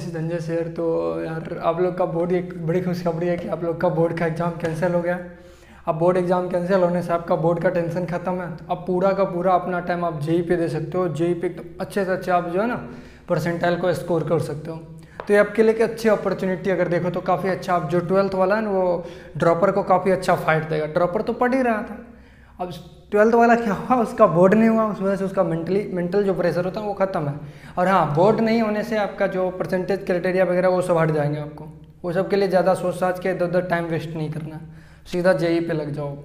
This is Sanjay शेर। तो यार आप लोग का बोर्ड, एक बड़ी खुशखबरी है कि आप लोग का बोर्ड का एग्ज़ाम कैंसिल हो गया। अब बोर्ड एग्ज़ाम कैंसिल होने से आपका बोर्ड का टेंशन खत्म है। तो अब पूरा का पूरा अपना टाइम आप जेई पे दे सकते हो। जेई पे एकदम अच्छे से अच्छे आप जो है ना परसेंटाइल को स्कोर कर सकते हो। तो ये आपके लिए एक अच्छी अपॉर्चुनिटी अगर देखो तो काफ़ी अच्छा। आप जो 12th वाला है ना वो ड्रॉपर को काफ़ी अच्छा फाइट देगा। ड्रॉपर तो पढ़ ही रहा था, अब 12th वाला क्या हुआ, उसका बोर्ड नहीं हुआ, उस वजह से उसका मेंटल जो प्रेशर होता है वो ख़त्म है। और हाँ, बोर्ड नहीं होने से आपका जो परसेंटेज क्राइटेरिया वगैरह वो सब हट जाएंगे आपको। वो सब के लिए ज़्यादा सोच साच के इधर उधर टाइम वेस्ट नहीं करना, सीधा जेई पे लग जाओ।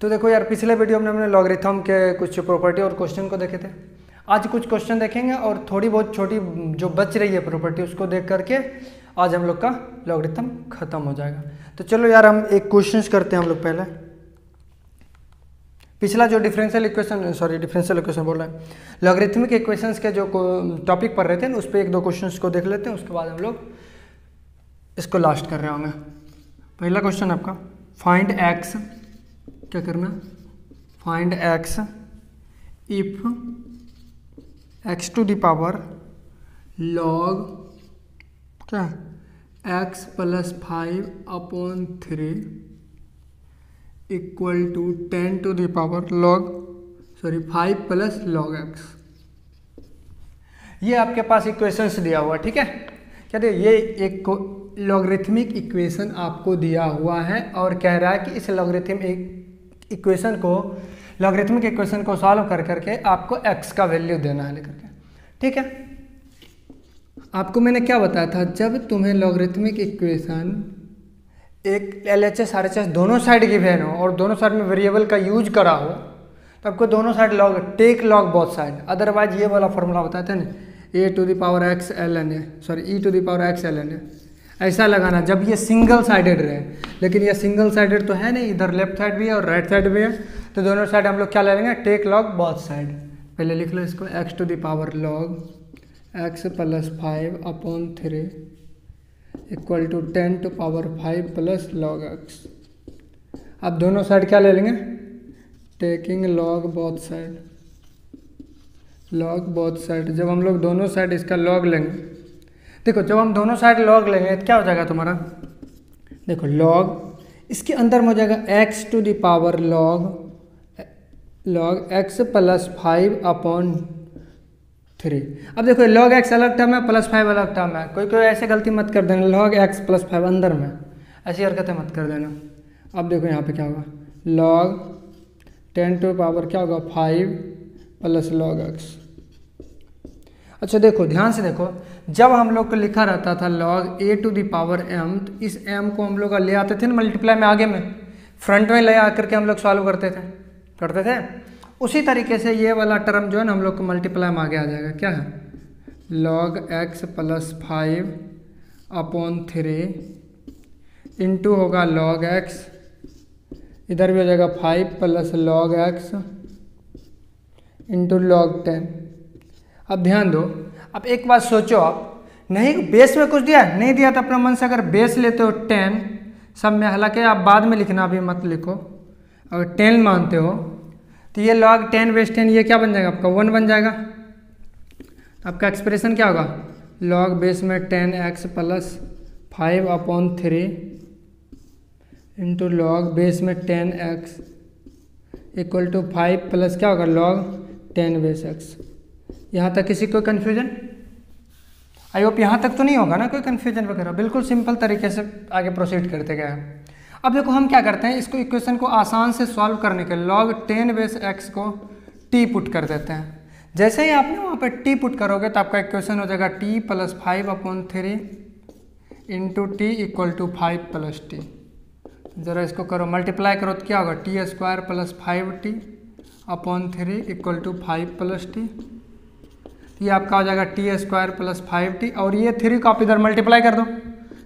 तो देखो यार, पिछले वीडियो में हमने लॉगरिथम के कुछ प्रॉपर्टी और क्वेश्चन को देखे थे। आज कुछ क्वेश्चन देखेंगे और थोड़ी बहुत छोटी जो बच रही है प्रॉपर्टी उसको देख करके आज हम लोग का लॉगरिथम खत्म हो जाएगा। तो चलो यार, हम एक क्वेश्चन करते हैं हम लोग पहले। पिछला जो डिफरेंशियल इक्वेशन बोल रहा है, लॉगरिथमिक इक्वेशंस के जो टॉपिक पढ़ रहे थे ना, उस पर एक दो क्वेश्चंस को देख लेते हैं, उसके बाद हम लोग इसको लास्ट कर रहे होंगे। पहला क्वेश्चन आपका, फाइंड एक्स, क्या करना, find x if x to the power log क्या x plus 5/3 equal to 10 to the power log 5 plus log x. ये आपके पास इक्वेशंस दिया हुआ, ठीक है। क्या दे, ये एक लॉगरिथमिक इक्वेशन आपको दिया हुआ है और कह रहा है कि इस लॉगरिथमिक इक्वेशन को सॉल्व कर करके आपको एक्स का वैल्यू देना है लेकर के, ठीक है। आपको मैंने क्या बताया था, जब तुम्हें लॉगरिथमिक इक्वेशन एक LHS RHS दोनों साइड गिवन हो और दोनों साइड में वेरिएबल का यूज करा हो तो आपको दोनों side log, take log both side. Otherwise ये वाला फॉर्मूला बताते हैं ना, e to the power x ln a, ऐसा लगाना जब ये सिंगल साइडेड रहे। लेकिन ये सिंगल साइडेड तो है नहीं, इधर लेफ्ट साइड भी है और राइट साइड भी है, तो दोनों साइड हम लोग क्या ले लेंगे, टेक लॉग बोथ साइड। पहले लिख लो इसको, x to the power log x plus 5/3 equal to 10 to power 5 plus log x. अब दोनों साइड क्या ले लेंगे, taking log both side, log both side. जब हम लोग दोनों साइड इसका लॉग लेंगे, देखो जब हम दोनों साइड लॉग लेंगे तो क्या हो जाएगा तुम्हारा, देखो लॉग इसके अंदर में हो जाएगा x to the power log x plus 5/3। अब देखो लॉग x अलग टर्म है, प्लस 5 अलग टर्म है। कोई ऐसे गलती मत कर देना, लॉग x प्लस 5 अंदर में, ऐसी हरकतें मत कर देना। अब देखो यहाँ पे क्या होगा, लॉग 10 टू पावर क्या होगा 5 प्लस लॉग x। अच्छा देखो ध्यान से देखो, जब हम लोग को लिखा रहता था log a to the power m, तो इस m को हम लोग ले आते थे ना मल्टीप्लाई में, आगे में फ्रंट में ले आकर के हम लोग सॉल्व करते थे। उसी तरीके से ये वाला टर्म जो है ना हम लोग को मल्टीप्लाई में आगे आ जाएगा। क्या है, लॉग x प्लस 5/3 इंटू होगा लॉग x, इधर भी हो जाएगा 5 plus log x into log 10। अब ध्यान दो, अब एक बात सोचो, आप नहीं बेस में कुछ दिया नहीं दिया तो अपना मन से अगर बेस लेते हो 10 सब में, हालांकि आप बाद में लिखना, अभी मत लिखो। अगर 10 मानते हो तो ये log 10 बेस 10 ये क्या बन जाएगा आपका 1 बन जाएगा। आपका एक्सप्रेशन क्या होगा, log बेस में 10x plus 5/3 into log base में 10x इक्वल टू 5 प्लस क्या होगा log 10 बेस x। यहाँ तक किसी को कन्फ्यूजन, आई होप यहाँ तक तो नहीं होगा ना कोई कन्फ्यूजन वगैरह, बिल्कुल सिंपल तरीके से आगे प्रोसीड करते गए हैं। अब देखो हम क्या करते हैं, इसको इक्वेशन को आसान से सॉल्व करने के log 10 बेस x को t पुट कर देते हैं। जैसे ही आपने वहाँ पे t पुट करोगे तो आपका इक्वेशन हो जाएगा t plus 5/3 into t equal to 5 plus t. ज़रा इसको करो मल्टीप्लाई करो तो क्या होगा, t² plus 5t/3 equal to 5 plus t. ये आपका हो जाएगा t² प्लस 5t, और ये 3 को आप इधर मल्टीप्लाई कर दो,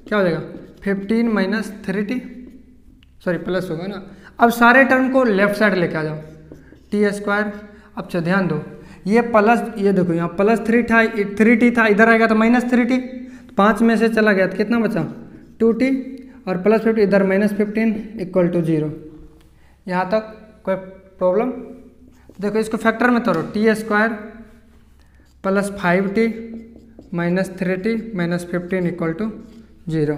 क्या हो जाएगा 15 माइनस 3t, सॉरी प्लस होगा ना। अब सारे टर्म को लेफ्ट साइड लेके आ जाओ, t²। अब अच्छा ध्यान दो, ये प्लस, ये देखो यहाँ प्लस 3t था, इधर आएगा तो माइनस 3t, 5 में से चला गया तो कितना बचा 2t, और प्लस 50 इधर माइनस 15 इक्वल टू 0। यहाँ तक कोई प्रॉब्लम, देखो इसको फैक्टर में तोड़ो, t² plus 5t -3t -15 equal to 0।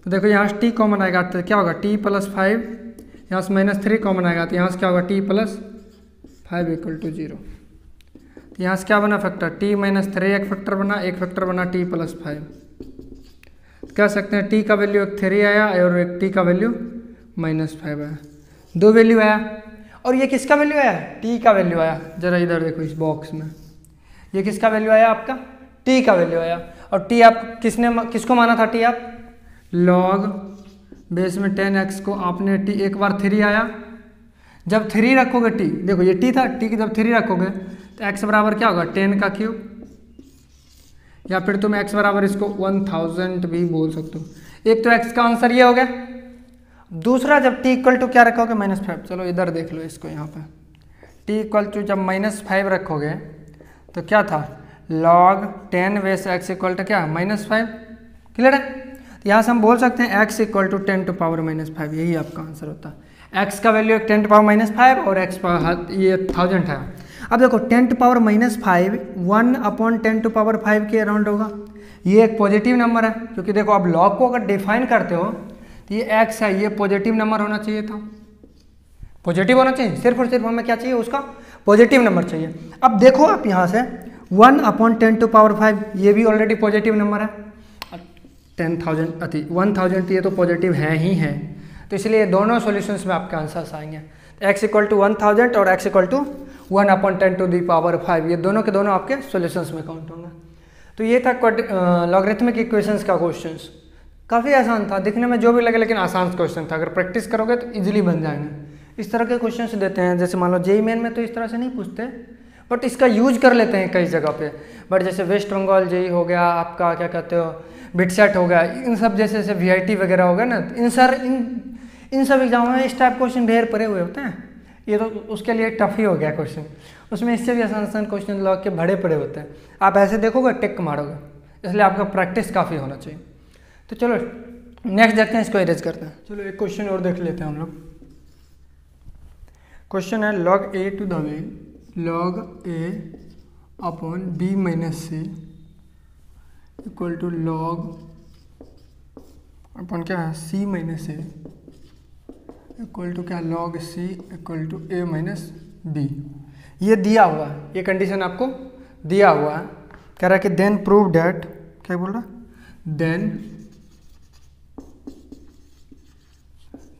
तो देखो यहाँ से t कॉमन आएगा तो क्या होगा t + 5, यहाँ से -3 कॉमन आएगा तो यहाँ से क्या होगा t + 5 इक्वल टू 0। तो यहाँ से क्या बना फैक्टर, t - 3 एक फैक्टर बना, एक फैक्टर बना t + 5। कह सकते हैं t का वैल्यू एक 3 आया और एक t का वैल्यू -5 आया, दो वैल्यू आया। और ये किसका वैल्यू आया, t का वैल्यू आया। जरा इधर देखो इस बॉक्स में, ये किसका वैल्यू आया आपका, t का वैल्यू आया। और t आप किसको माना था, t आप log बेस में 10x को आपने t एक बार 3 आया, जब 3 रखोगे t, देखो ये t था, t की जब 3 रखोगे तो x बराबर क्या होगा 10 का क्यूब, या फिर तुम x बराबर इसको 1000 भी बोल सकते हो। एक तो x का आंसर ये हो गया। दूसरा जब t इक्वल टू क्या रखोगे -5, चलो इधर देख लो इसको, यहाँ पे t इक्वल टू जब -5 रखोगे तो क्या था log 10 base x equal to क्या -5। क्लियर है। तो यहाँ से हम बोल सकते हैं x equal to 10 to power -5, यही आपका आंसर होता है। x का वैल्यू 10 टू पावर -5 और x ये 1000 है। अब देखो 10 टू पावर -5 1/10 टू पावर 5 के अराउंड होगा। ये एक पॉजिटिव नंबर है, क्योंकि देखो अब लॉग को अगर डिफाइन करते हो तो ये x है, ये पॉजिटिव नंबर होना चाहिए था, पॉजिटिव होना चाहिए। सिर्फ और सिर्फ हमें क्या चाहिए, उसका पॉजिटिव नंबर चाहिए। अब देखो आप यहाँ से 1/10 टू पावर 5 ये भी ऑलरेडी पॉजिटिव नंबर है, 1000 ये तो पॉजिटिव है ही है, तो इसलिए दोनों सॉल्यूशंस में आपके आंसर्स आएंगे। x इक्वल टू 1000 और x equal to 1/10 to the power 5, ये दोनों के दोनों आपके सॉल्यूशंस में काउंट होंगे। तो ये था लॉगरिथमिक इक्वेशंस का क्वेश्चंस। काफ़ी आसान था, दिखने में जो भी लगे लेकिन आसान क्वेश्चन था। अगर प्रैक्टिस करोगे तो इजीली बन जाएंगे। इस तरह के क्वेश्चंस देते हैं, जैसे मान लो जेईई मेन में तो इस तरह से नहीं पूछते, बट इसका यूज कर लेते हैं कई जगह पे। बट जैसे वेस्ट बंगाल जेईई हो गया, आपका क्या कहते हो बिटसेट हो गया, इन सब जैसे वीआईटी वगैरह हो गया ना, इन सब एग्जामों में इस टाइप क्वेश्चन ढेर पड़े हुए होते हैं। ये तो उसके लिए टफ ही हो गया क्वेश्चन, उसमें इससे भी आसान क्वेश्चन लॉग के भरे पड़े होते हैं। आप ऐसे देखोगे टिक मारोगे, इसलिए आपका प्रैक्टिस काफ़ी होना चाहिए। तो चलो नेक्स्ट देखते हैं, इसको इरेज करते हैं। चलो एक क्वेश्चन और देख लेते हैं हम लोग। क्वेश्चन है log a to the way log a upon b minus c equal to log upon क्या है c minus a equal to क्या log c equal to a minus b। ये दिया हुआ है, ये कंडीशन आपको दिया हुआ है। कह रहा है कि देन प्रूव डैट, क्या बोल रहा है,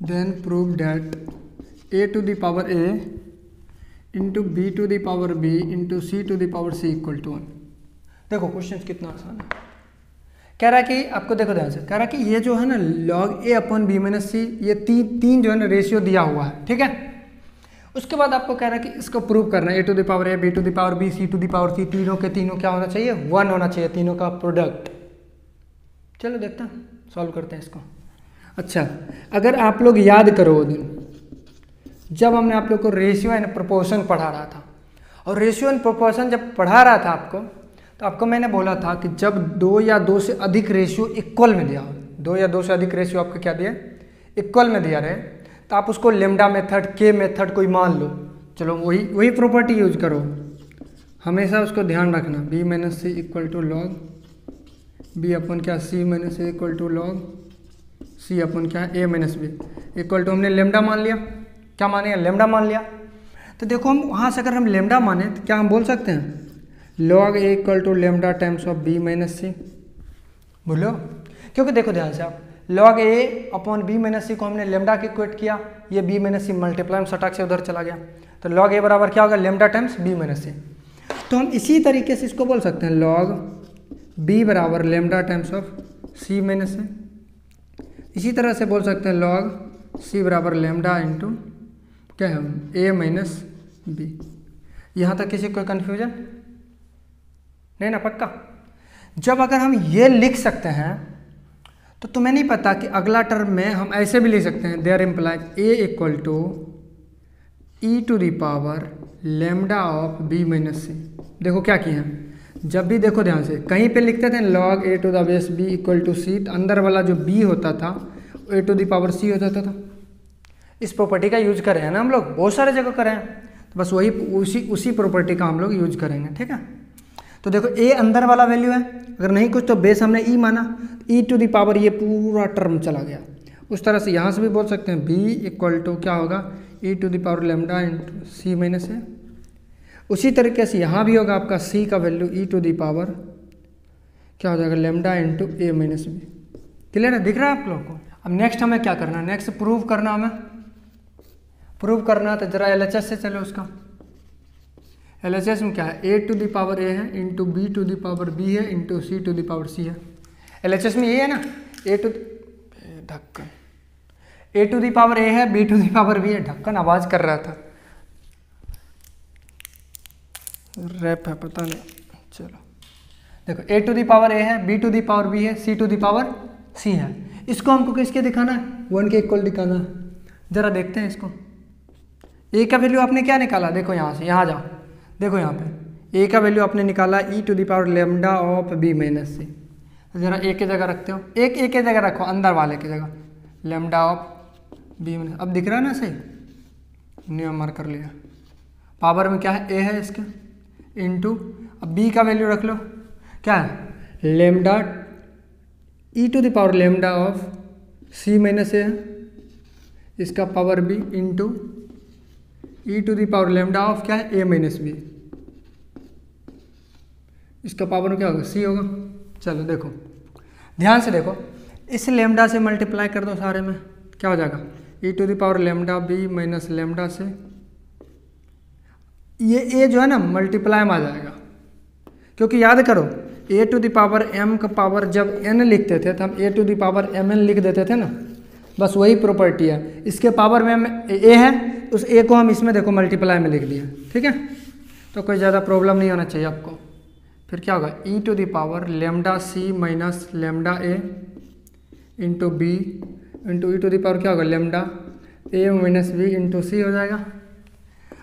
then prove that a to the power a into b to the power b into c to the power c equal to 1। देखो क्वेश्चन कितना आसान है। कह रहा है कि आपको देखो ध्यान से, कह रहा है कि ये जो है ना log a upon b minus c, ये तीन जो है ना रेशियो दिया हुआ है, ठीक है। उसके बाद आपको कह रहा है कि इसको प्रूव करना है a to the power a, b to the power b, c to the power c, तीनों के तीनों क्या होना चाहिए 1 होना चाहिए, तीनों का प्रोडक्ट। चलो देखते हैं, सॉल्व करते हैं इसको। अच्छा, अगर आप लोग याद करो वो दिन जब हमने आप लोग को रेशियो एंड प्रोपोर्शन पढ़ा रहा था, और रेशियो एंड प्रोपोर्शन जब पढ़ा रहा था आपको, तो आपको मैंने बोला था कि जब 2 या 2 से अधिक रेशियो इक्वल में दिया हो, 2 या 2 से अधिक रेशियो आपको क्या दिया इक्वल में दिया रहे, तो आप उसको लेमडा मेथड, के मेथड कोई मान लो। चलो वही प्रॉपर्टी यूज करो, हमेशा उसको ध्यान रखना। b minus c equal to log b upon क्या c minus a equal to log c upon क्या a minus b equal to हमने लेमडा मान लिया, क्या माने लेमडा मान लिया। तो देखो हम वहाँ से अगर हम लेमडा माने तो क्या हम बोल सकते हैं log a equal to lambda times of b minus c, बोलो। क्योंकि देखो ध्यान से आप log a upon b minus c को हमने लेमडा के इक्वेट किया, ये b माइनस सी मल्टीप्लाई में सटाक से उधर चला गया, तो log a बराबर क्या होगा लेमडा टाइम्स b माइनस सी। तो हम इसी तरीके से इसको बोल सकते हैं log b बराबर lambda times of c minus c. इसी तरह से बोल सकते हैं log c बराबर लेमडा इंटू क्या है a माइनस बी। यहाँ तक किसी कोई कन्फ्यूजन नहीं ना, पक्का। जब अगर हम ये लिख सकते हैं तो तुम्हें नहीं पता कि अगला टर्म में हम ऐसे भी लिख सकते हैं, there implies a equal to e to the power lambda of b minus c. देखो क्या किया, जब भी देखो ध्यान से कहीं पे लिखते थे log a to the base b equal to c, तो अंदर वाला जो b होता था a to the power c हो जाता था। इस प्रॉपर्टी का यूज कर रहे हैं ना हम लोग, बहुत सारे जगह कर रहे हैं, तो बस वही उसी प्रॉपर्टी का हम लोग यूज करेंगे, ठीक है। तो देखो ए अंदर वाला वैल्यू है, अगर नहीं कुछ तो बेस हमने ई माना, ई टू दी पावर ये पूरा टर्म चला गया। उस तरह से यहाँ से भी बोल सकते हैं बी इक्वल टू क्या होगा, e to the power lambda into C minus ए। उसी तरीके से यहाँ भी होगा आपका सी का value E to the power क्या हो जाएगा, लेमडा इंटू ए माइनस बी। क्लियर है, दिख रहा है आप लोगों को। अब नेक्स्ट हमें क्या करना है, नेक्स्ट प्रूव करना, हमें प्रूव करना है। तो जरा एलएचएस से चलो उसका। एलएचएस में क्या है, ए टू दी पावर ए है into b to the power b है into c to the power c है। एलएचएस में ये है ना, ए टू ढक्कन, ए टू दी पावर ए है, b to the power b है। ढक्कन आवाज कर रहा था, रैप है पता नहीं। चलो देखो, ए टू दी पावर ए है, b to the power b है, c to the power c है। इसको हमको किसके दिखाना है, 1 के इक्वल दिखाना है। जरा देखते हैं इसको। ए का वैल्यू आपने क्या निकाला, देखो यहाँ से, यहाँ जाओ, देखो यहाँ पे ए का वैल्यू आपने निकाला e to the power lambda of b minus c. जरा ए की जगह रखते हो, एक ए की जगह रखो, अंदर वाले की जगह लेमडा ऑफ बी माइनस। अब दिख रहा है ना सही, न्यू मार्क कर लिया। पावर में क्या है, ए है इसके इंटू, अब बी का वैल्यू रख लो, क्या है lambda e to the power lambda of c minus a है, इसका power b into e to the power lambda of क्या है, ए माइनस बी, इसका पावर में क्या होगा, सी होगा। चलो देखो ध्यान से देखो, इस लेमडा से मल्टीप्लाई कर दो सारे में, क्या हो जाएगा e to the power lambda b minus lambda से, ये ए जो है ना मल्टीप्लाई में आ जाएगा। क्योंकि याद करो a to the power m का पावर जब एन लिखते थे तो हम a to the power m n लिख देते थे ना, बस वही प्रॉपर्टी है। इसके पावर में ए है, उस ए को हम इसमें देखो मल्टीप्लाई में लिख दिया, ठीक है। तो कोई ज़्यादा प्रॉब्लम नहीं होना चाहिए आपको। फिर क्या होगा, e to the power lambda c minus lambda a into b into e to the power क्या होगा, lambda a minus b into c हो जाएगा।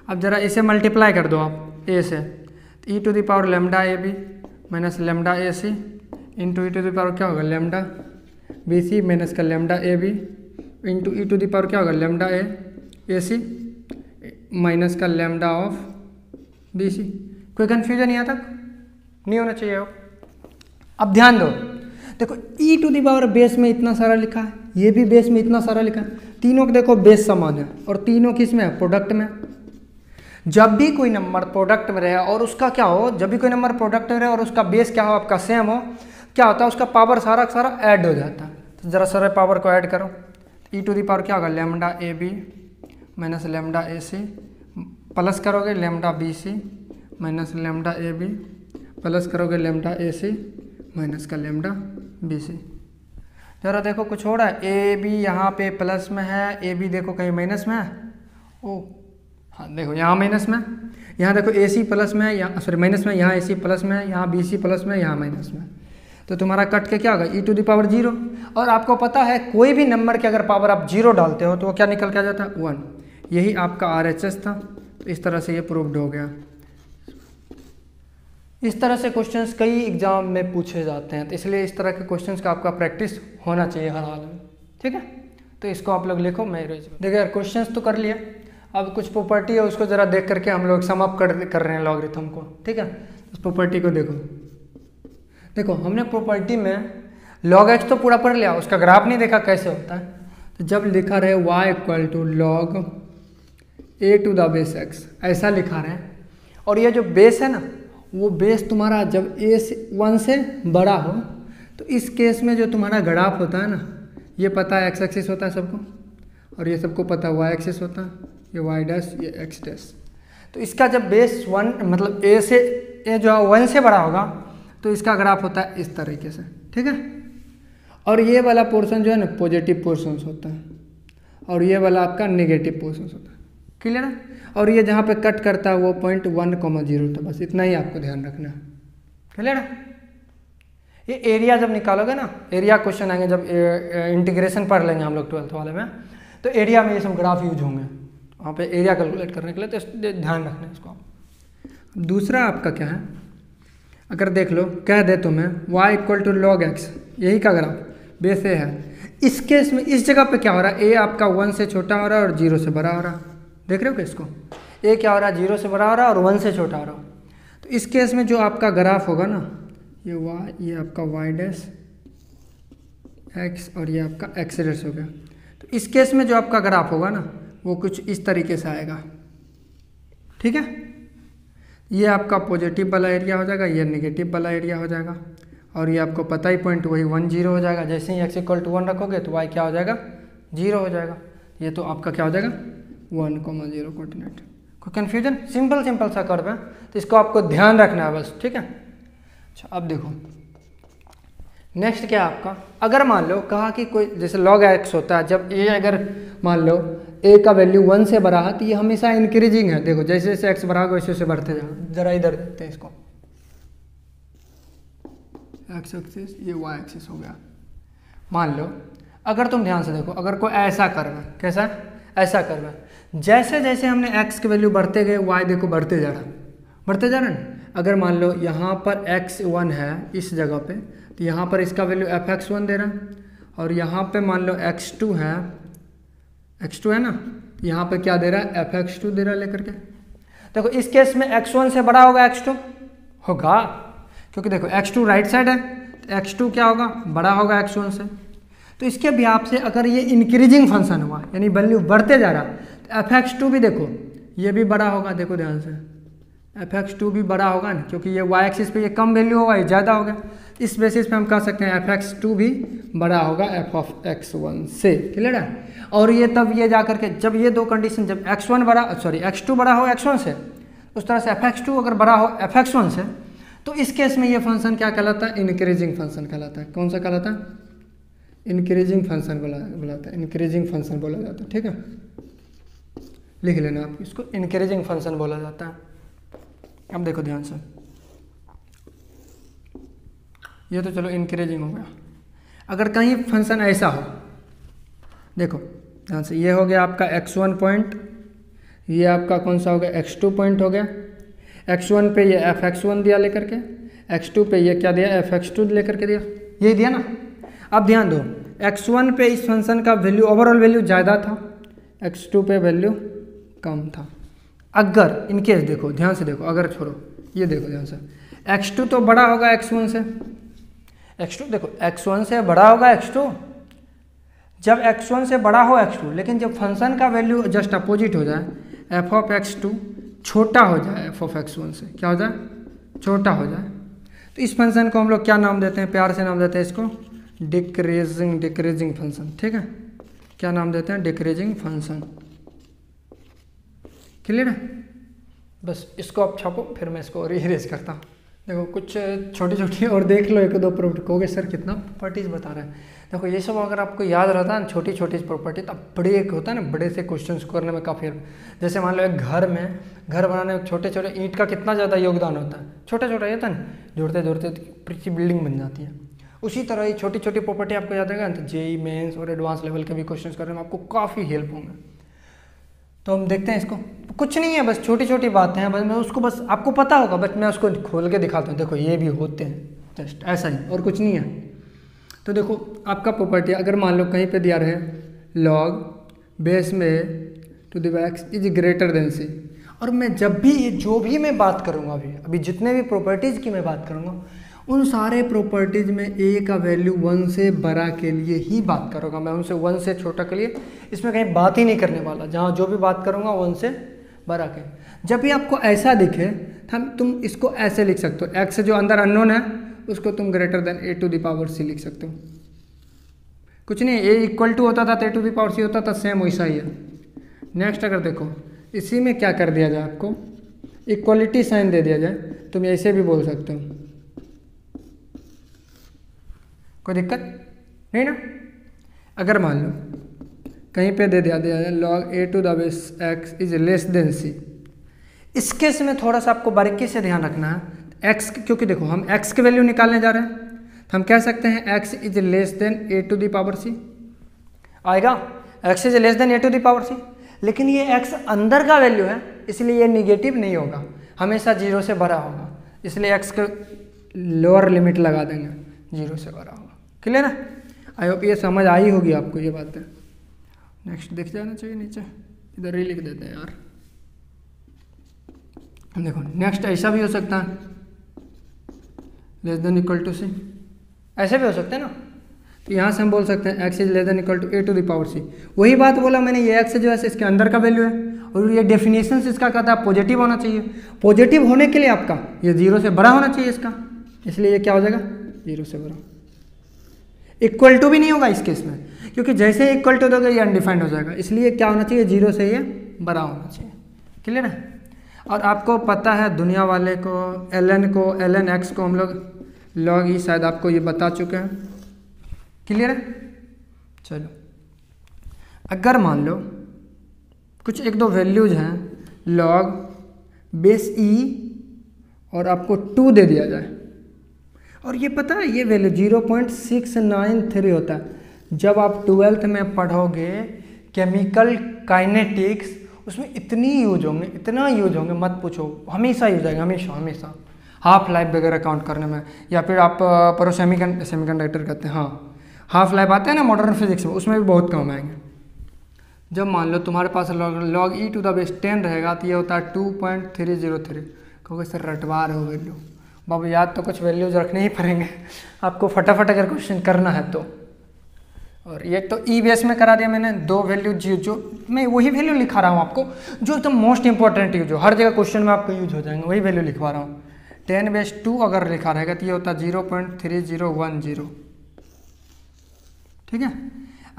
अब जरा इसे मल्टीप्लाई कर दो आप ए से, e to the power lambda A B minus lambda A C into e to the power क्या होगा, लेमडा बी सी माइनस का lambda A B into e to the power क्या होगा, लेमडा ए सी माइनस का lambda of B C. कोई confusion यहाँ तक नहीं होना चाहिए हो। अब ध्यान दो, देखो ई टू द पावर बेस में इतना सारा लिखा है, ये भी बेस में इतना सारा लिखा है, तीनों को देखो बेस समान है और तीनों किस में है, प्रोडक्ट में। जब भी कोई नंबर प्रोडक्ट में रहे और उसका क्या हो, जब भी कोई नंबर प्रोडक्ट में रहे और उसका बेस क्या हो आपका सेम हो, क्या होता है उसका पावर सारा सारा ऐड हो जाता है। तो जरा सारे पावर को ऐड करो, ई टू दी पावर क्या होगा, lambda A B minus lambda A C plus करोगे lambda B C minus lambda A B plus करोगे लेमडा ए सी माइनस का लेमडा बी सी। जरा देखो कुछ हो रहा है, ए बी यहाँ पे प्लस में है, ए बी देखो कहीं माइनस में है। ओ हाँ देखो यहाँ माइनस में, यहाँ देखो ए सी प्लस में है, यहाँ सॉरी माइनस में, यहाँ ए सी प्लस में है, यहाँ बी सी प्लस में, यहाँ माइनस में। तो तुम्हारा कट के क्या होगा, ई टू द पावर 0। और आपको पता है कोई भी नंबर के अगर पावर आप 0 डालते हो तो वो क्या निकल के आ जाता है, 1। यही आपका RHS था। तो इस तरह से ये प्रूव्ड हो गया। इस तरह से क्वेश्चंस कई एग्जाम में पूछे जाते हैं, तो इसलिए इस तरह के क्वेश्चंस का आपका प्रैक्टिस होना चाहिए हर हाल में, ठीक है। तो इसको आप लोग लिखो, मैं देखो यार क्वेश्चंस तो कर लिया, अब कुछ प्रॉपर्टी है उसको ज़रा देख करके हम लोग सम अप कर रहे हैं लॉगरिथम को, ठीक है। उस प्रॉपर्टी को देखो हमने प्रॉपर्टी में log x तो पूरा पढ़ लिया, उसका ग्राफ नहीं देखा कैसे होता है। तो जब लिखा रहे y equal to log a to the base x, ऐसा लिखा रहे, और ये जो बेस है ना, वो बेस तुम्हारा जब ए से 1 से बड़ा हो, तो इस केस में जो तुम्हारा ग्राफ होता है ना, ये पता है x एक्सिस होता है सबको, और ये सबको पता है y एक्सिस होता है, ये y डैश ये x डैश। तो इसका जब बेस 1 मतलब ए से ए जो है 1 से बड़ा होगा, तो इसका ग्राफ होता है इस तरीके से, ठीक है। और ये वाला पोर्शन जो है ना पॉजिटिव पोर्शन होता है, और ये वाला आपका नेगेटिव पोर्शन होता है, क्लियर है। और ये जहाँ पे कट करता है वो पॉइंट 1,0 था, बस इतना ही आपको ध्यान रखना है, क्लियर है। ये एरिया जब निकालोगे ना, एरिया क्वेश्चन आएंगे जब इंटीग्रेशन पढ़ लेंगे हम लोग 12th वाले में, तो एरिया में ये सब ग्राफ यूज होंगे वहाँ पे एरिया कैलकुलेट करने के लिए, तो ध्यान रखना है इसको। दूसरा आपका क्या है, अगर देख लो कह दे तुम्हें y equal to log x, यही का ग्राफ बेस ए है। इस केस में इस जगह पे क्या हो रहा है, a आपका 1 से छोटा हो रहा है और 0 से बड़ा हो रहा है, देख रहे हो क्या इसको, a क्या हो रहा है 0 से बड़ा हो रहा है और 1 से छोटा हो रहा है। तो इस केस में जो आपका ग्राफ होगा ना, ये ये आपका वाई डैश एक्स और ये आपका एक्स डैश हो गया। तो इस केस में जो आपका ग्राफ होगा ना वो कुछ इस तरीके से आएगा, ठीक है। ये आपका पॉजिटिव वाला एरिया हो जाएगा, ये नेगेटिव वाला एरिया हो जाएगा, और ये आपको पता ही पॉइंट वही 1 0 हो जाएगा। जैसे ही x = 1 रखोगे तो y क्या हो जाएगा, 0 हो जाएगा। ये तो आपका क्या हो जाएगा 1, 0 कोऑर्डिनेट। कोई कन्फ्यूजन? सिंपल सा कर्व है, तो इसको आपको ध्यान रखना है बस, ठीक है। अच्छा अब देखो नेक्स्ट क्या है आपका, अगर मान लो कहा कि कोई जैसे log x होता है, जब ये अगर मान लो a का वैल्यू 1 से बड़ा है तो ये हमेशा इंक्रीजिंग है। देखो जैसे जैसे x बढ़ा होगा वैसे वैसे बढ़ते जाएगा। जरा इधर देखते हैं इसको, x एक्सिस ये y एक्सिस हो गया। मान लो अगर तुम ध्यान से देखो, अगर कोई ऐसा कर्व है, कैसा ऐसा कर्व है, जैसे जैसे हमने x की वैल्यू बढ़ते गए y देखो बढ़ते जा रहा है। अगर मान लो यहाँ पर x1 है इस जगह पे, तो यहाँ पर इसका वैल्यू fx1 दे रहा है, और यहाँ पे मान लो x2 है ना, यहाँ पे क्या दे रहा है fx2 दे रहा है लेकर के। देखो इस केस में x1 से बड़ा होगा x2 होगा, क्योंकि देखो x2 राइट साइड है, तो x2 क्या होगा बड़ा होगा x1 से। तो इसके बिहाफ से अगर ये इंक्रीजिंग फंक्शन हुआ यानी वैल्यू बढ़ते जा रहा, तो fx2 भी देखो ये भी बड़ा होगा। देखो ध्यान से fx2 भी बड़ा होगा ना, क्योंकि ये y एक्सिस पे ये कम वैल्यू होगा, ये ज़्यादा होगा। इस बेसिस पे हम कह सकते हैं fx2 भी बड़ा होगा f(x1) से। क्लियर है? और ये तब ये जा करके जब ये दो कंडीशन, जब x2 बड़ा हो x1 से, उस तरह से fx2 अगर बड़ा हो fx1 से, तो इस केस में ये फंक्शन क्या कहलाता है, इंक्रीजिंग फंक्शन कहलाता है। कौन सा कहलाता है? इंक्रीजिंग फंक्शन बुलाता है, इंक्रीजिंग फंक्शन बोला जाता है, ठीक है। लिख लेना आप इसको, इंक्रीजिंग फंक्शन बोला जाता है। अब देखो ध्यान से, ये तो चलो इंक्रीजिंग हो गया। अगर कहीं फंक्शन ऐसा हो, देखो ध्यान से, ये हो गया आपका x1 पॉइंट, ये आपका कौन सा हो गया x2 पॉइंट हो गया। x1 पे ये fx1 दिया लेकर के, x2 पे ये क्या दिया fx2 लेकर के दिया, ये दिया ना। अब ध्यान दो, x1 पे इस फंक्शन का वैल्यू ओवरऑल वैल्यू ज़्यादा था, x2 पे वैल्यू कम था। अगर इनकेस देखो ध्यान से देखो, अगर छोड़ो ये देखो ध्यान से, x2 तो बड़ा होगा x1 से, x2 देखो x1 से बड़ा होगा x2, जब x1 से बड़ा हो x2, लेकिन जब फंक्शन का वैल्यू जस्ट अपोजिट हो जाए, f(x2) छोटा हो जाए f(x1) से, क्या हो जाए छोटा हो जाए, तो इस फंक्शन को हम लोग क्या नाम देते हैं, प्यार से नाम देते हैं इसको डिक्रीजिंग फंक्शन, ठीक है। क्या नाम देते हैं, डिक्रीजिंग फंक्शन। क्लियर है? बस इसको आप छापो, फिर मैं इसको रीअरेंज करता हूँ। देखो कुछ छोटी छोटी और देख लो, 1-2 प्रॉपर्टी कहोगे सर कितना प्रॉपर्टीज बता रहे हैं। देखो ये सब अगर आपको याद रहता है ना, छोटी छोटी प्रॉपर्टी, तब बड़े एक होता है ना, बड़े से क्वेश्चन करने में काफ़ी, जैसे मान लो एक घर बनाने में छोटे छोटे ईंट का कितना ज़्यादा योगदान होता है, छोटा छोटा ये था ना, जोड़ते जोड़ते पूरी बिल्डिंग बन जाती है। उसी तरह ही छोटी छोटी प्रॉपर्टी आपको याद रहेगा ना, तो जेईई मेंस और एडवांस लेवल के भी क्वेश्चन करने में आपको काफ़ी हेल्प होंगे। तो हम देखते हैं इसको, कुछ नहीं है, बस छोटी छोटी बातें हैं, बस मैं उसको बस आपको पता होगा, बट मैं उसको खोल के दिखाता हूँ। देखो ये भी होते हैं, जस्ट ऐसा ही, और कुछ नहीं है। तो देखो आपका प्रॉपर्टी अगर मान लो कहीं पे दिया रहे log बेस में to the x is greater than c, और मैं जब भी जो भी मैं बात करूँगा, अभी जितने भी प्रॉपर्टीज़ की मैं बात करूँगा, उन सारे प्रॉपर्टीज़ में a का वैल्यू 1 से बड़ा के लिए ही बात करूँगा मैं, उनसे 1 से छोटा के लिए इसमें कहीं बात ही नहीं करने वाला। जहाँ जो भी बात करूँगा 1 से बड़ा के। जब भी आपको ऐसा दिखे तुम इसको ऐसे लिख सकते हो, x जो अंदर अननोन है उसको तुम ग्रेटर देन a⁻c लिख सकते हो। कुछ नहीं, a = होता था तो a⁻c होता था, सेम वैसा ही है। नेक्स्ट अगर देखो इसी में क्या कर दिया जाए, आपको इक्वलिटी साइन दे दिया जाए, तुम ऐसे भी बोल सकते हो, कोई दिक्कत नहीं ना। अगर मान लो कहीं पे दे दिया जाए log a⁻x is less then c, इस केस में थोड़ा सा आपको बारीकी से ध्यान रखना है। x, क्योंकि देखो हम x की वैल्यू निकालने जा रहे हैं, तो हम कह सकते हैं x is less then a⁻c आएगा, x is less then a⁻c। लेकिन ये x अंदर का वैल्यू है, इसलिए ये निगेटिव नहीं होगा, हमेशा 0 से बड़ा होगा, इसलिए x का लोअर लिमिट लगा देंगे, 0 से बड़ा होगा। क्लियर है? आई होप ये समझ आई होगी आपको ये बातें। नेक्स्ट देख जाना चाहिए नीचे, इधर ही लिख देते हैं यार। देखो नेक्स्ट ऐसा भी हो सकता है, लेस देन इक्वल टू सी, ऐसे भी हो सकते हैं ना। तो यहाँ से हम बोल सकते हैं x is less than equal to a to the power c। वही बात बोला मैंने, ये x जो है इसके अंदर का वैल्यू है, और ये डेफिनेशन से इसका कहता है पॉजिटिव होना चाहिए। पॉजिटिव होने के लिए आपका ये 0 से बड़ा होना चाहिए इसका, इसलिए ये क्या हो जाएगा 0 से बड़ा। इक्वल टू भी नहीं होगा इस केस में, क्योंकि जैसे इक्वल टू दोगे ये अनडिफाइंड हो जाएगा, इसलिए क्या होना चाहिए 0 से ये बड़ा होना चाहिए। क्लियर है। और आपको पता है दुनिया वाले को ln x को हम लोग log e, शायद आपको ये बता चुके हैं। क्लियर है। चलो अगर मान लो कुछ एक दो वैल्यूज हैं log बेस e और आपको 2 दे दिया जाए, और ये पता है ये वैल्यू 0.693 होता है। जब आप 12th में पढ़ोगे केमिकल काइनेटिक्स, उसमें इतनी यूज होंगे, इतना यूज होंगे मत पूछो, हमेशा यूज आएगा, हमेशा हमेशा हाफ लाइफ वगैरह काउंट करने में, या फिर आप सेमीकंडक्टर कहते हैं, हाँ हाफ लाइफ आते हैं ना मॉडर्न फिजिक्स में, उसमें भी बहुत काम आएंगे। जब मान लो तुम्हारे पास log e to the base 10 रहेगा तो ये होता है 2.303। क्योंकि सर रटवा रहे हो वैल्यू, बाबू याद तो कुछ वैल्यूज रखने ही पड़ेंगे आपको फटाफट अगर क्वेश्चन करना है तो। और ये तो ई बेस में करा दिया मैंने, 2 वैल्यू जो मैं वही वैल्यू लिखा रहा हूँ आपको जो एकदम मोस्ट इंपॉर्टेंट यूज हो, हर जगह क्वेश्चन में आपको यूज हो जाएंगे, वही वैल्यू लिखवा रहा हूँ। 10/2 अगर लिखा रहेगा तो ये होता है 0.3010। ठीक है।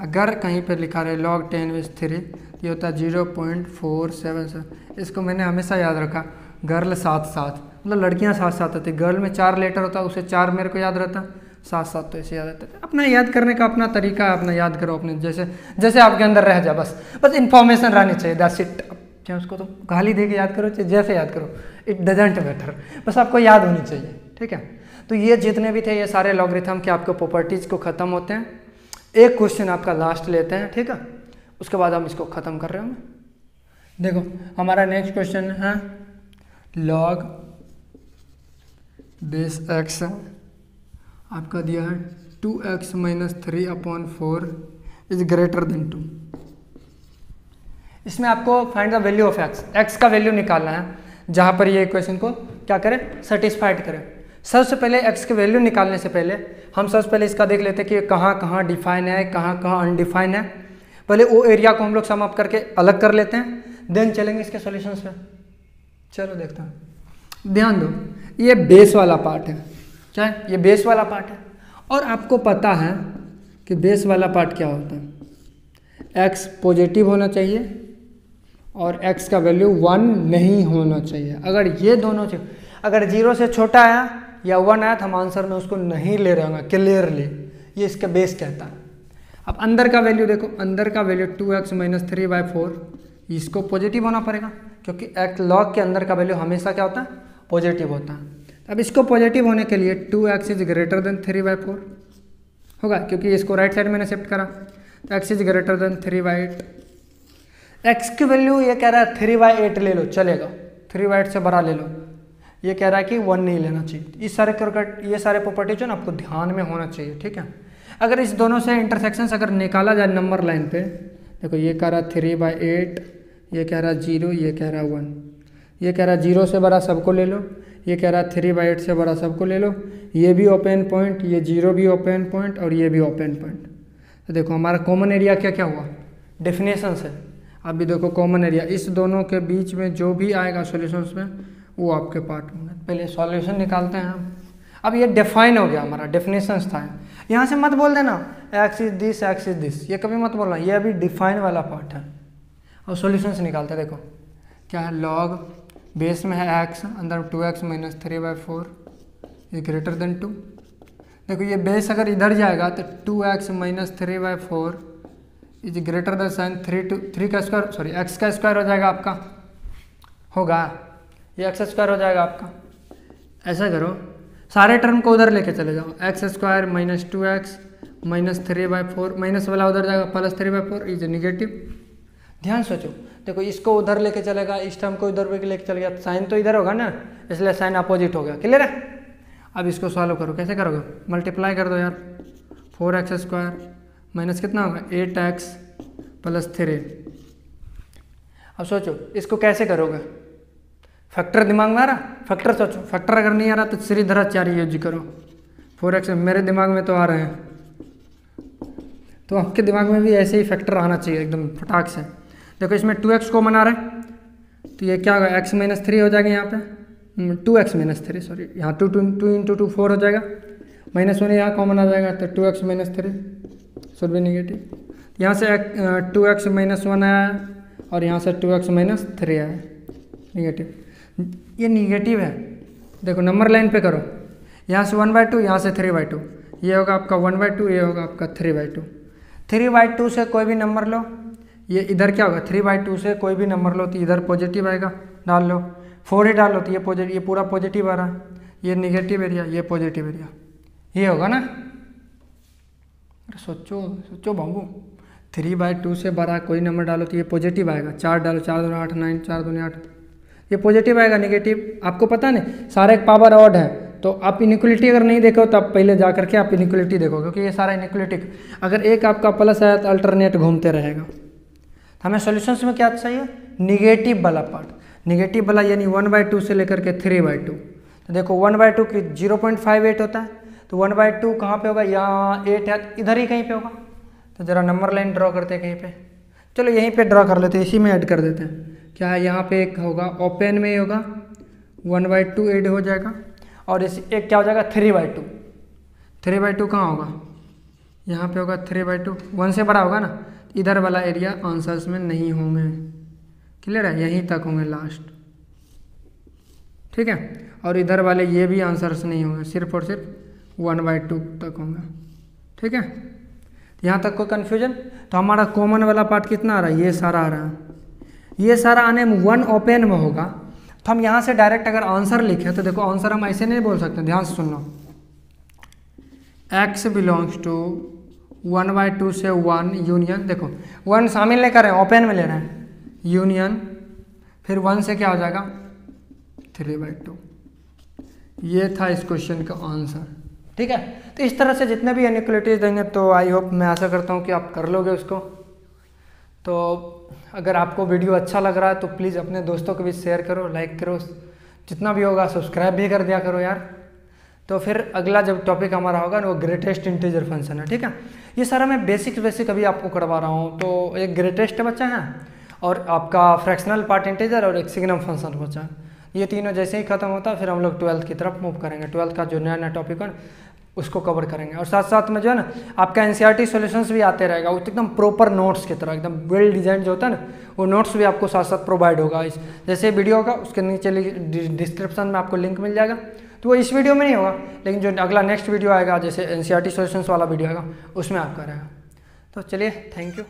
अगर कहीं पर लिखा रहे log 10/3 ये होता है 0.477। इसको मैंने हमेशा याद रखा, गर्ल साथ साथ, मतलब लड़कियां साथ साथ आती, गर्ल में 4 लेटर होता है, उसे 4 मेरे को याद रहता, साथ साथ तो ऐसे याद रहता है। अपना याद करने का अपना तरीका है, अपना याद करो अपने जैसे जैसे आपके अंदर रह जाए, बस इन्फॉर्मेशन रहनी चाहिए, दैट्स इट। चाहे उसको तो गाली दे के याद करो, चाहे जैसे याद करो, इट डजेंट मैटर, बस आपको याद होनी चाहिए। ठीक है। तो ये जितने भी थे ये सारे लॉगरिथम के आपको प्रॉपर्टीज को ख़त्म होते हैं। एक क्वेश्चन आपका लास्ट लेते हैं, ठीक है, उसके बाद हम इसको ख़त्म कर रहे हैं। देखो हमारा नेक्स्ट क्वेश्चन है log बेस x आपका दिया है 2x - 3/4 इज ग्रेटर देन 2। इसमें आपको find the value of x का वैल्यू निकालना है, जहाँ पर ये इक्वेशन को क्या करें सेटिस्फाइड करें। सबसे पहले x के वैल्यू निकालने से पहले हम सबसे पहले इसका देख लेते हैं कि कहाँ कहाँ डिफाइन है, कहाँ कहाँ अनडिफाइन है। पहले वो एरिया को हम लोग सम अप करके अलग कर लेते हैं, देन चलेंगे इसके सॉल्यूशंस पे। चलो देखते हैं। ध्यान दो, ये बेस वाला पार्ट है, क्या है ये बेस वाला पार्ट है, और आपको पता है कि बेस वाला पार्ट क्या होता है, x पॉजिटिव होना चाहिए और x का वैल्यू 1 नहीं होना चाहिए। अगर ये दोनों चीज अगर 0 से छोटा आया या 1 आया तो हम आंसर में उसको नहीं ले रहे होंगे क्लियरली, ये इसका बेस कहता है। अब अंदर का वैल्यू देखो, अंदर का वैल्यू 2x - 3/4, इसको पॉजिटिव होना पड़ेगा क्योंकि x log के अंदर का वैल्यू हमेशा क्या होता है पॉजिटिव होता है। अब इसको पॉजिटिव होने के लिए 2x इज ग्रेटर देन 3/4 होगा, क्योंकि इसको राइट साइड मैंने शिफ्ट करा, तो x is greater then 3/8। x की वैल्यू ये कह रहा है 3/8 ले लो, चलेगा, 3/8 से बड़ा ले लो, ये कह रहा है कि 1 नहीं लेना चाहिए। ये सारे प्रॉपर्टी जो ना आपको ध्यान में होना चाहिए। ठीक है। अगर इस दोनों से इंटरसेक्शंस अगर निकाला जाए नंबर लाइन पे, देखो ये कह रहा 3/8, ये कह रहा 0, ये कह रहा 1, ये कह रहा 0 से बड़ा सबको ले लो, ये कह रहा 3/8 से बड़ा सबको ले लो, ये भी ओपन पॉइंट, ये 0 भी ओपन पॉइंट और ये भी ओपन पॉइंट। तो देखो हमारा कॉमन एरिया क्या क्या हुआ, डेफिनेशन से। अभी देखो कॉमन एरिया इस दोनों के बीच में जो भी आएगा सॉल्यूशंस में वो आपके पार्ट होंगे। पहले सॉल्यूशन निकालते हैं हम। अब ये डिफाइन हो गया, हमारा डेफिनेशंस था। यहाँ से मत बोल देना x is this, x is this, ये कभी मत बोलना, ये अभी डिफाइन वाला पार्ट है। और सॉल्यूशंस निकालते हैं। देखो क्या है, log बेस में है x, अंदर 2x - 3/4 ये ग्रेटर देन 2। देखो ये बेस अगर इधर जाएगा तो 2x - 3/4 is greater then sign 3 का स्क्वायर, सॉरी x का स्क्वायर हो जाएगा आपका, होगा ये x स्क्वायर हो जाएगा आपका। ऐसा करो सारे टर्म को उधर लेके चले जाओ, x² - 2x - 3/4, माइनस वाला उधर जाएगा +3/4 इज निगेटिव। ध्यान सोचो, देखो इसको उधर लेके चलेगा, इस टर्म को इधर लेके चलेगा, साइन तो इधर होगा ना, इसलिए साइन अपोजिट हो गया। क्लियर है। अब इसको सॉल्व करो, कैसे करोगे, मल्टीप्लाई कर दो यार, 4x² माइनस कितना होगा 8x + 3। अब सोचो इसको कैसे करोगे, फैक्टर दिमाग में आ रहा, फैक्टर सोचो, फैक्टर अगर नहीं आ रहा तो श्रीधराचार्य यूज करो। 4x मेरे दिमाग में तो आ रहे हैं, तो आपके दिमाग में भी ऐसे ही फैक्टर आना चाहिए एकदम फटाक से। देखो इसमें 2x कॉमन आ रहा है, तो ये क्या होगा, x - 3 हो जाएगा यहाँ पे, 2x - 3 सॉरी, यहाँ 2 × 2 4 हो जाएगा, -1 यहाँ कॉमन आ जाएगा, तो 2x - 3 शुड बी निगेटिव। यहाँ से 2x - 1 आया और यहाँ से 2x - 3 आया निगेटिव, ये निगेटिव है। देखो नंबर लाइन पे करो, यहाँ से 1/2, यहाँ से 3/2, ये होगा आपका 1/2, ये होगा आपका 3/2। 3/2 से कोई भी नंबर लो, ये इधर क्या होगा, 3/2 से कोई भी नंबर लो तो इधर पॉजिटिव आएगा, डाल लो। 4 ही डाल लो तो ये पॉजिटिव, ये पूरा पॉजिटिव आ रहा है, ये निगेटिव एरिया, ये पॉजिटिव एरिया, ये होगा ना। अरे सोचो सोचो बाबू, 3/2 से बड़ा कोई नंबर डालो तो ये पॉजिटिव आएगा। 4 डालो, 4 दूनी 8, 9, 4 दूनी 8, ये पॉजिटिव आएगा। निगेटिव आपको पता नहीं, सारा एक पावर ऑड है, तो आप इनिक्वलिटी अगर नहीं देखो तो आप पहले जा करके आप इनिक्वलिटी देखो, क्योंकि ये सारा इनिक्वलिटी, अगर एक आपका प्लस आया तो अल्टरनेट घूमते रहेगा। हमें सॉल्यूशंस में क्या चाहिए, निगेटिव वाला पार्ट, निगेटिव वाला यानी 1/2 से लेकर के 3/2। तो देखो 1/2 की 0.58 होता है, तो 1/2 कहाँ पे होगा, यहाँ 8 है, इधर ही कहीं पे होगा। तो ज़रा नंबर लाइन ड्रॉ करते हैं कहीं पे, चलो यहीं पे ड्रॉ कर लेते हैं, इसी में ऐड कर देते हैं। क्या है यहाँ पे एक होगा ओपन में होगा 1/2 ऐड हो जाएगा, और इस एक क्या हो जाएगा 3/2। 3/2 कहाँ होगा, यहाँ पे होगा 3/2, 1 से बड़ा होगा ना, इधर वाला एरिया आंसर्स में नहीं होंगे, क्लियर है, यहीं तक होंगे लास्ट, ठीक है। और इधर वाले ये भी आंसर्स नहीं होंगे, सिर्फ और सिर्फ 1/2 तक होंगे, ठीक है। यहाँ तक कोई कन्फ्यूजन। तो हमारा कॉमन वाला पार्ट कितना आ रहा है, ये सारा आ रहा है, ये सारा आने में 1 ओपन में होगा। तो हम यहाँ से डायरेक्ट अगर आंसर लिखे तो देखो आंसर हम ऐसे नहीं बोल सकते, ध्यान से सुन लो, x बिलोंग्स टू 1/2 से 1 यूनियन, देखो 1 शामिल नहीं कर रहे हैं, ओपन में ले रहे हैं, यूनियन, फिर 1 से क्या हो जाएगा 3/2। ये था इस क्वेश्चन का आंसर, ठीक है। तो इस तरह से जितने भी इनइक्वालिटीज देंगे तो आई होप, मैं आशा करता हूँ कि आप कर लोगे उसको। तो अगर आपको वीडियो अच्छा लग रहा है तो प्लीज़ अपने दोस्तों के बीच शेयर करो, लाइक करो, जितना भी होगा सब्सक्राइब भी कर दिया करो यार। तो फिर अगला जब टॉपिक हमारा होगा ना वो ग्रेटेस्ट इंटीजर फंक्शन है, ठीक है। ये सारा मैं बेसिक अभी आपको करवा रहा हूँ। तो एक ग्रेटेस्ट बचा है और आपका फ्रैक्शनल पार्ट इंटीजर और एक सिग्नम फंक्शन बचा है। ये तीनों जैसे ही खत्म होता है फिर हम लोग 12th की तरफ मूव करेंगे। 12th का जो नया नया टॉपिक है उसको कवर करेंगे, और साथ साथ में जो है ना आपका एनसीईआरटी सॉल्यूशंस भी आते रहेगा, वो एकदम प्रॉपर नोट्स की तरह, एकदम वेल डिजाइन जो होता है ना, वो नोट्स भी आपको साथ साथ प्रोवाइड होगा। इस जैसे वीडियो होगा उसके नीचे डिस्क्रिप्शन में आपको लिंक मिल जाएगा, तो वो इस वीडियो में नहीं होगा, लेकिन जो अगला नेक्स्ट वीडियो आएगा जैसे एनसीईआरटी सॉल्यूशंस वाला वीडियो आएगा उसमें आपका रहेगा। तो चलिए, थैंक यू।